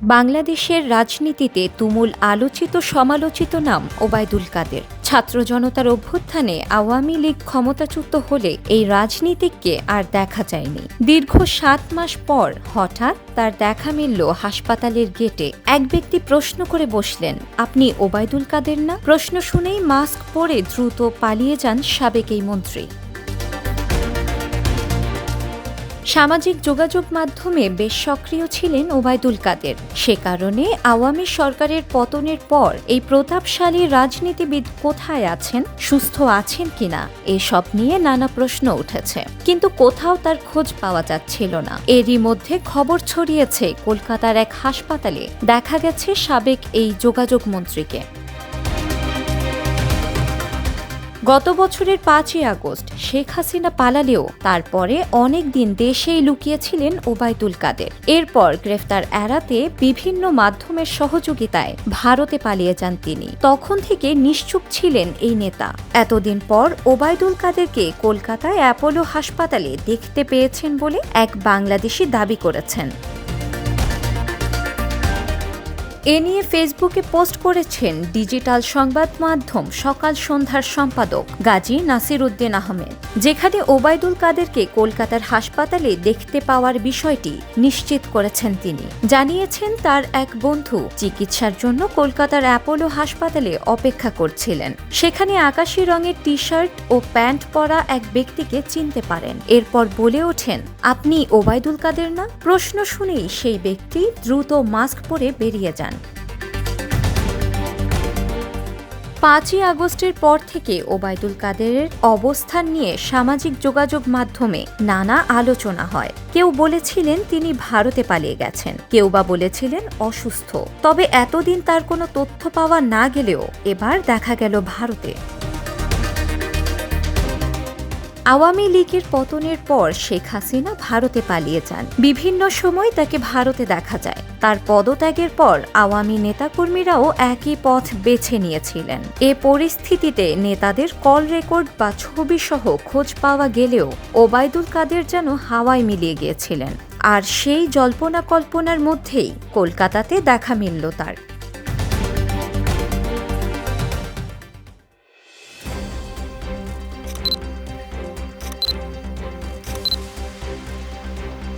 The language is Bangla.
বাংলাদেশের রাজনীতিতে তুমুল আলোচিত সমালোচিত নাম ওবায়দুল কাদের। ছাত্র জনতার অভ্যুত্থানে আওয়ামী লীগ ক্ষমতাচ্যুত হলে এই রাজনীতিককে আর দেখা যায়নি। দীর্ঘ ৭ মাস পর হঠাৎ তার দেখা মিলল হাসপাতালের গেটে। এক ব্যক্তি প্রশ্ন করে বসলেন, আপনি ওবায়দুল কাদের না? প্রশ্ন শুনেই মাস্ক পরে দ্রুত পালিয়ে যান সাবেক এই মন্ত্রী। সামাজিক যোগাযোগ মাধ্যমে বেশ সক্রিয় ছিলেন ওবায়দুল কাদের। সে কারণে আওয়ামী সরকারের পতনের পর এই প্রতাপশালী রাজনীতিবিদ কোথায় আছেন, সুস্থ আছেন কিনা, এসব নিয়ে নানা প্রশ্ন উঠেছে, কিন্তু কোথাও তার খোঁজ পাওয়া যাচ্ছিল না। এরই মধ্যে খবর ছড়িয়েছে কলকাতার এক হাসপাতালে দেখা গেছে সাবেক এই যোগাযোগ মন্ত্রীকে। গত বছরের ৫ই আগস্ট শেখ হাসিনা পালালেও তারপরে অনেক দিন দেশেই লুকিয়েছিলেন ওবায়দুল কাদের। এরপর গ্রেফতার এড়াতে বিভিন্ন মাধ্যমের সহযোগিতায় ভারতে পালিয়ে যান তিনি। তখন থেকে নিশ্চুপ ছিলেন এই নেতা। এতদিন পর ওবায়দুল কাদেরকে কলকাতায় অ্যাপোলো হাসপাতালে দেখতে পেয়েছেন বলে এক বাংলাদেশি দাবি করেছেন। এ নিয়ে ফেসবুকে পোস্ট করেছেন ডিজিটাল সংবাদ মাধ্যম সকাল সন্ধ্যার সম্পাদক গাজী নাসির উদ্দিন আহমেদ, যেখানে ওবায়দুল কাদেরকে কলকাতার হাসপাতালে দেখতে পাওয়ার বিষয়টি নিশ্চিত করেছেন তিনি। জানিয়েছেন তার এক বন্ধু চিকিৎসার জন্য কলকাতার অ্যাপোলো হাসপাতালে অপেক্ষা করছিলেন। সেখানে আকাশি রঙের টি শার্ট ও প্যান্ট পরা এক ব্যক্তিকে চিনতে পারেন। এরপর বলে ওঠেন, আপনি ওবায়দুল কাদের না? প্রশ্ন শুনেই সেই ব্যক্তি দ্রুত মাস্ক পরে বেরিয়ে যান। ৫ই আগস্টের পর থেকে ওবায়দুল কাদেরের অবস্থান নিয়ে সামাজিক যোগাযোগ মাধ্যমে নানা আলোচনা হয়। কেউ বলেছিলেন তিনি ভারতে পালিয়ে গেছেন, কেউ বা বলেছিলেন অসুস্থ। তবে এতদিন তার কোনো তথ্য পাওয়া না গেলেও এবার দেখা গেল ভারতে। আওয়ামী লীগের পতনের পর শেখ হাসিনা ভারতে পালিয়ে যান। বিভিন্ন সময় তাকে ভারতে দেখা যায়। তার পদত্যাগের পর আওয়ামী নেতাকর্মীরাও একই পথ বেছে নিয়েছিলেন। এ পরিস্থিতিতে নেতাদের কল রেকর্ড বা ছবি সহ খোঁজ পাওয়া গেলেও ওবায়দুল কাদের যেন হাওয়ায় মিলিয়ে গিয়েছিলেন। আর সেই জল্পনা কল্পনার মধ্যেই কলকাতাতে দেখা মিলল তার।